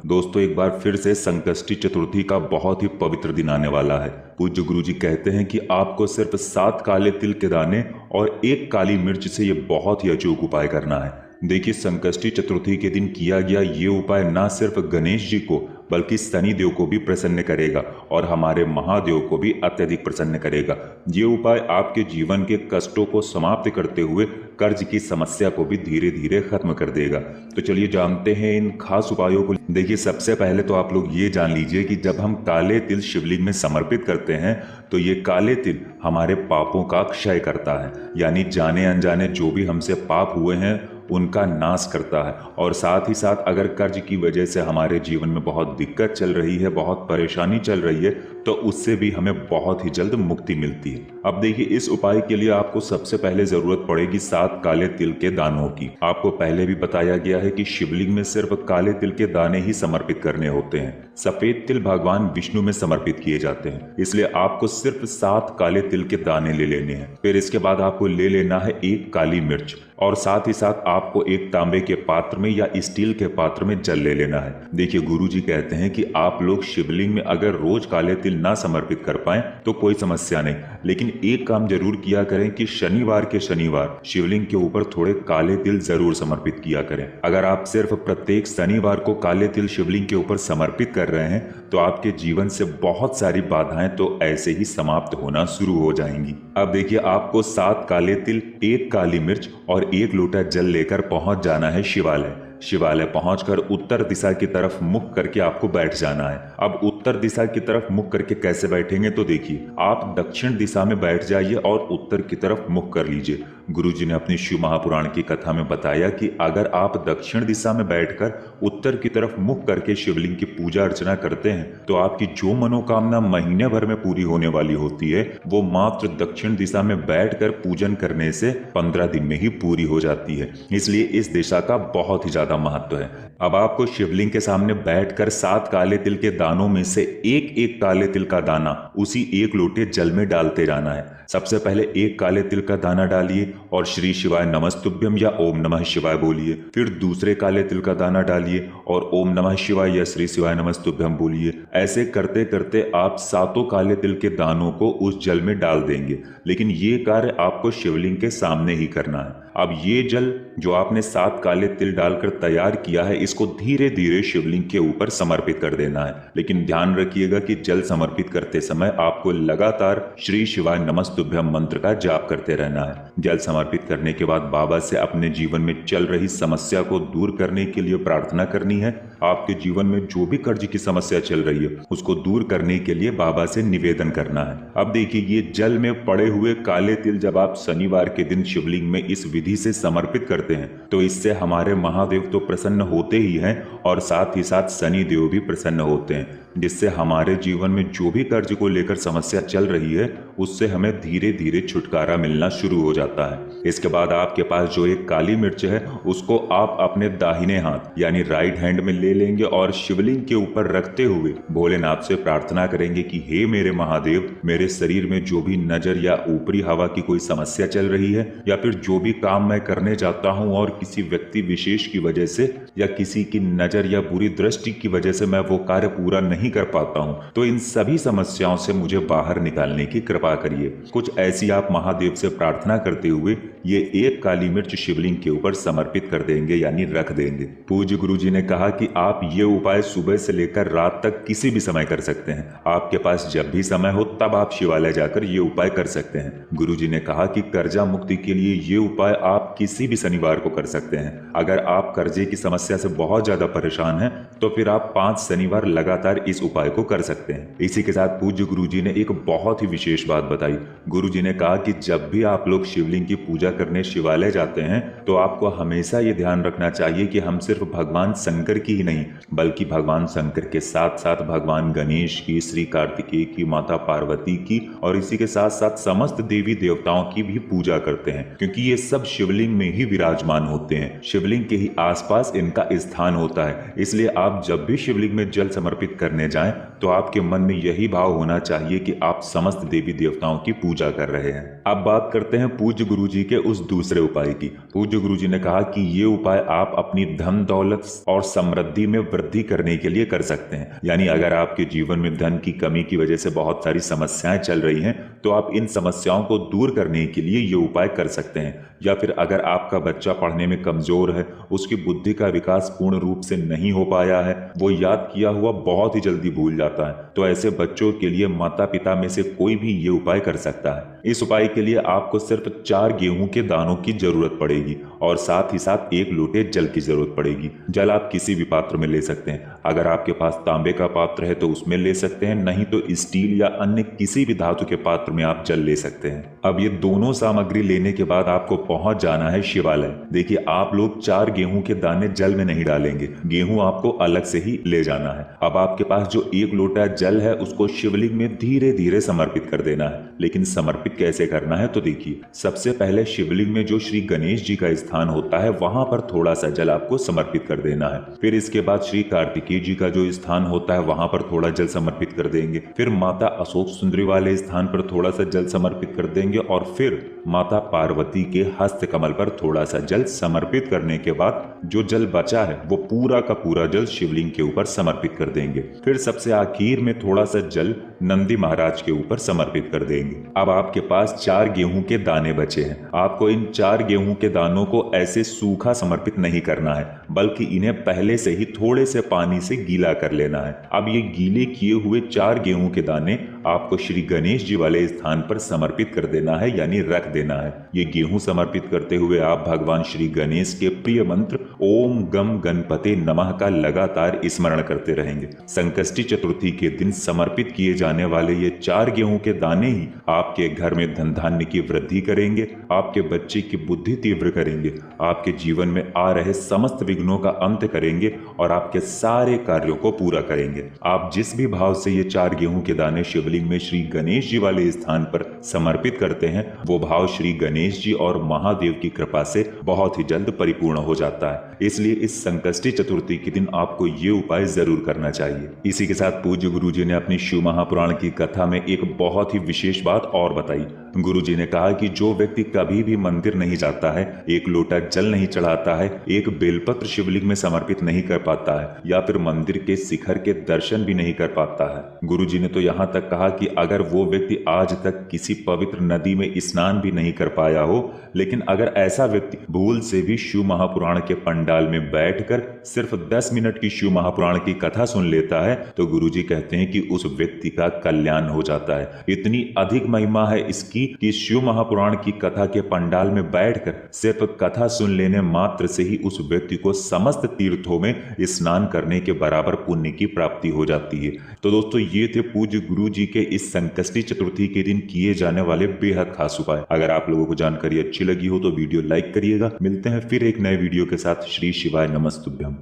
दोस्तों, एक बार फिर से संकष्टी चतुर्थी का बहुत ही पवित्र दिन आने वाला है। पूज्य गुरुजी कहते हैं कि आपको सिर्फ 7 काले तिल के दाने और 1 काली मिर्च से ये बहुत ही अचूक उपाय करना है। देखिए, संकष्टी चतुर्थी के दिन किया गया ये उपाय ना सिर्फ गणेश जी को बल्कि शनि देव को भी प्रसन्न करेगा और हमारे महादेव को भी अत्यधिक प्रसन्न करेगा। ये उपाय आपके जीवन के कष्टों को समाप्त करते हुए कर्ज की समस्या को भी धीरे धीरे खत्म कर देगा। तो चलिए जानते हैं इन खास उपायों को। देखिए, सबसे पहले तो आप लोग ये जान लीजिए कि जब हम काले तिल शिवलिंग में समर्पित करते हैं तो ये काले तिल हमारे पापों का क्षय करता है, यानी जाने अनजाने जो भी हमसे पाप हुए हैं उनका नाश करता है। और साथ ही साथ अगर कर्ज की वजह से हमारे जीवन में बहुत दिक्कत चल रही है, बहुत परेशानी चल रही है, तो उससे भी हमें बहुत ही जल्द मुक्ति मिलती है। अब देखिए, इस उपाय के लिए आपको सबसे पहले जरूरत पड़ेगी 7 काले तिल के दानों की। आपको पहले भी बताया गया है कि शिवलिंग में सिर्फ काले तिल के दाने ही समर्पित करने होते हैं। सफेद तिल भगवान विष्णु में समर्पित किए जाते हैं, इसलिए आपको सिर्फ 7 काले तिल के दाने ले लेने हैं। फिर इसके बाद आपको ले लेना है 1 काली मिर्च और साथ ही साथ आपको एक तांबे के पात्र में या स्टील के पात्र में जल ले लेना है। देखिए, गुरुजी कहते हैं कि आप लोग शिवलिंग में अगर रोज काले तिल ना समर्पित कर पाएं तो कोई समस्या नहीं, लेकिन एक काम जरूर किया करें कि शनिवार के शनिवार शिवलिंग के ऊपर थोड़े काले तिल जरूर समर्पित किया करें। अगर आप सिर्फ प्रत्येक शनिवार को काले तिल शिवलिंग के ऊपर समर्पित कर रहे हैं तो आपके जीवन से बहुत सारी बाधाएं तो ऐसे ही समाप्त होना शुरू हो जाएंगी। अब देखिए, आपको 7 काले तिल, 1 काली मिर्च और 1 लोटा जल लेकर पहुंच जाना है शिवालय। शिवालय पहुंचकर उत्तर दिशा की तरफ मुख करके आपको बैठ जाना है। अब उत्तर दिशा की तरफ मुख करके कैसे बैठेंगे, तो देखिए, आप दक्षिण दिशा में बैठ जाइए और उत्तर की तरफ मुख कर लीजिए। गुरुजी ने अपनी शिव महापुराण की कथा में बताया कि अगर आप दक्षिण दिशा में बैठकर उत्तर की तरफ मुख करके शिवलिंग की पूजा अर्चना करते हैं तो आपकी जो मनोकामना महीने भर में पूरी होने वाली होती है वो मात्र दक्षिण दिशा में बैठकर पूजन करने से 15 दिन में ही पूरी हो जाती है। इसलिए इस दिशा का बहुत ही ज्यादा महत्व है। अब आपको शिवलिंग के सामने बैठकर 7 काले तिल के दानों में से एक एक काले तिल का दाना उसी 1 लोटे जल में डालते जाना है। सबसे पहले 1 काले तिल का दाना डालिए और श्री शिवाय नमस्तुभ्यम या ओम नमः शिवाय बोलिए। फिर दूसरे काले तिल का दाना डालिए और ओम नमः शिवाय या श्री शिवाय नमस्तुभ्यम बोलिए। ऐसे करते करते आप 7 काले तिल के दानों को उस जल में डाल देंगे, लेकिन ये कार्य आपको शिवलिंग के सामने ही करना है। अब ये जल जो आपने 7 काले तिल डालकर तैयार किया है, इसको धीरे धीरे शिवलिंग के ऊपर समर्पित कर देना है। लेकिन ध्यान रखिएगा कि जल समर्पित करते समय आपको लगातार श्री शिवाय नमस्तुभ्यम मंत्र का जाप करते रहना है। जल समर्पित करने के बाद बाबा से अपने जीवन में चल रही समस्या को दूर करने के लिए प्रार्थना करनी है। आपके जीवन में जो भी कर्ज की समस्या चल रही है उसको दूर करने के लिए बाबा से निवेदन करना है। अब देखिए, ये जल में पड़े हुए काले तिल जब आप शनिवार के दिन शिवलिंग में इस विधि से समर्पित करते हैं तो इससे हमारे महादेव तो प्रसन्न होते ही हैं और साथ ही साथ शनि देव भी प्रसन्न होते हैं, जिससे हमारे जीवन में जो भी कर्ज को लेकर समस्या चल रही है उससे हमें धीरे धीरे छुटकारा मिलना शुरू हो जाता है। इसके बाद आपके पास जो एक काली मिर्च है उसको आप अपने दाहिने हाथ यानी राइट हैंड में ले लेंगे और शिवलिंग के ऊपर रखते हुए भोलेनाथ से प्रार्थना करेंगे कि हे मेरे महादेव, मेरे शरीर में जो भी नजर या ऊपरी हवा की कोई समस्या चल रही है या फिर जो भी काम मैं करने जाता हूं और किसी व्यक्ति विशेष की वजह से या किसी की नजर या बुरी दृष्टि की वजह से मैं वो कार्य पूरा नहीं कर पाता हूं, तो इन सभी समस्याओं से मुझे बाहर निकालने की कृपा करिए। कुछ ऐसी आप महादेव से प्रार्थना करते हुए ये 1 काली मिर्च शिवलिंग के ऊपर समर्पित कर देंगे यानी रख देंगे। पूज्य गुरुजी ने कहा कि आप ये उपाय सुबह से लेकर रात तक किसी भी समय कर सकते हैं। आपके पास जब भी समय हो तब आप शिवालय जाकर ये उपाय कर सकते हैं। गुरुजी ने कहा कि कर्जा मुक्ति के लिए ये उपाय आप किसी भी शनिवार को कर सकते हैं। अगर आप कर्जे की समस्या से बहुत ज्यादा परेशान हैं तो फिर आप 5 शनिवार लगातार इस उपाय को कर सकते हैं। इसी के साथ पूज्य गुरुजी ने एक बहुत ही विशेष बात बताई। गुरुजी ने कहा कि जब भी आप लोग शिवलिंग की पूजा करने शिवालय जाते हैं तो आपको हमेशा ये ध्यान रखना चाहिए कि हम सिर्फ भगवान शंकर की ही नहीं बल्कि भगवान शंकर के साथ साथ भगवान गणेश की, श्री कार्तिकेय की, माता पार्वती की और इसी के साथ साथ समस्त देवी देवताओं की भी पूजा करते हैं, क्योंकि ये सब शिवलिंग में ही विराजमान होते हैं। शिवलिंग के ही आसपास इनका स्थान होता है। इसलिए आप जब भी शिवलिंग में जल समर्पित करने जाएं तो आपके मन में यही भाव होना चाहिए कि आप समस्त देवी देवताओं की पूजा कर रहे हैं। अब बात करते हैं पूज्य गुरुजी के उस दूसरे उपाय की। पूज्य गुरुजी ने कहा कि ये उपाय आप अपनी धन दौलत और समृद्धि में वृद्धि करने के लिए कर सकते हैं। यानी अगर आपके जीवन में धन की कमी की वजह से बहुत सारी समस्याएं चल रही हैं, तो आप इन समस्याओं को दूर करने के लिए ये उपाय कर सकते हैं। या फिर अगर आपका बच्चा पढ़ने में कमजोर है, उसकी बुद्धि का विकास पूर्ण रूप से नहीं हो पाया है, वो याद किया हुआ बहुत ही जल्दी भूल जाता है, तो ऐसे बच्चों के लिए माता पिता में से कोई भी ये उपाय कर सकता है। इस उपाय के लिए आपको सिर्फ 4 गेहूं के दानों की जरूरत पड़ेगी और साथ ही साथ 1 लोटे जल की जरूरत पड़ेगी। जल आप किसी भी पात्र में ले सकते हैं। अगर आपके पास तांबे का पात्र है तो उसमें ले सकते हैं, नहीं तो स्टील या अन्य किसी भी धातु के पात्र में आप जल ले सकते हैं। अब ये दोनों सामग्री लेने के बाद आपको पहुंच जाना है शिवालय। देखिए, आप लोग 4 गेहूं के दाने जल में नहीं डालेंगे, गेहूं आपको अलग से ही ले जाना है। अब आपके पास जो 1 लोटा जल है उसको शिवलिंग में धीरे धीरे समर्पित कर देना है। लेकिन समर्पित कैसे करना है, तो देखिए, सबसे पहले शिवलिंग में जो श्री गणेश जी का स्थान होता है वहां पर थोड़ा सा जल आपको समर्पित कर देना है। फिर इसके बाद श्री कार्तिकेय जी का जो स्थान होता है वहां पर थोड़ा जल समर्पित कर देंगे। फिर माता अशोक सुंदरी वाले स्थान पर थोड़ा सा जल समर्पित कर देंगे और फिर माता पार्वती के हस्त कमल पर थोड़ा सा जल समर्पित करने के बाद जो जल बचा है वो पूरा का पूरा जल शिवलिंग के ऊपर समर्पित कर देंगे। फिर सबसे आखिर में थोड़ा सा जल नंदी महाराज के ऊपर समर्पित कर देंगे। अब आपके पास 4 गेहूं के दाने बचे हैं। आपको इन 4 गेहूं के दानों को ऐसे सूखा समर्पित नहीं करना है, बल्कि इन्हें पहले से ही थोड़े से पानी से गीला कर लेना है। अब ये गीले किए हुए 4 गेहूं के दाने आपको श्री गणेश जी वाले स्थान पर समर्पित कर देना है, यानी रख देना है। ये गेहूं समर्पित करते हुए आप भगवान श्री गणेश के प्रिय मंत्र ओम गम गणपते नमः का लगातार स्मरण करते रहेंगे। संकष्टी चतुर्थी के दिन समर्पित किए जाने वाले ये 4 गेहूं के दाने ही आपके घर में धन धान्य की वृद्धि करेंगे, आपके बच्चे की बुद्धि तीव्र करेंगे, आपके जीवन में आ रहे समस्त विघ्नों का अंत करेंगे और आपके सारे कार्यों को पूरा करेंगे। आप जिस भी भाव से ये 4 गेहूं के दाने शिवलिंग में श्री गणेश जी वाले स्थान पर समर्पित करते हैं, वो भाव श्री गणेश जी और महादेव की कृपा से बहुत ही जल्द परिपूर्ण हो जाता है। इसलिए इस संकष्टी चतुर्थी के दिन आपको ये उपाय जरूर करना चाहिए। इसी के साथ पूज्य गुरु जी ने अपनी शिव महापुराण की कथा में एक बहुत ही विशेष बात और बताई। गुरु जी ने कहा कि जो व्यक्ति कभी भी मंदिर नहीं जाता है, 1 लोटा जल नहीं चढ़ाता है, 1 बेलपत्र शिवलिंग में समर्पित नहीं कर पाता है, या फिर मंदिर के शिखर के दर्शन भी नहीं कर पाता है, गुरु जी ने तो यहाँ तक कहा कि अगर वो व्यक्ति आज तक किसी पवित्र नदी में स्नान भी नहीं कर पाया हो, लेकिन अगर ऐसा व्यक्ति भूल से भी शिव महापुराण के पंडाल में बैठकर सिर्फ 10 मिनट की शिव महापुराण की कथा सुन लेता है, तो गुरुजी कहते हैं कि उस व्यक्ति का कल्याण हो जाता है। इतनी अधिक महिमा है इसकी कि शिव महापुराण की कथा के पंडाल में बैठकर सिर्फ कथा सुन लेने मात्र से ही उस व्यक्ति को समस्त तीर्थों में स्नान करने के बराबर पुण्य की प्राप्ति हो जाती है। तो दोस्तों, ये थे पूज्य गुरु जी के इस संकष्टी चतुर्थी के दिन किए जाने वाले बेहद खास उपाय। अगर आप लोगों को जानकारी अच्छी लगी हो तो वीडियो लाइक करिएगा। मिलते हैं फिर एक नए वीडियो के साथ। श्री शिवाय नमस्तुभ्यम।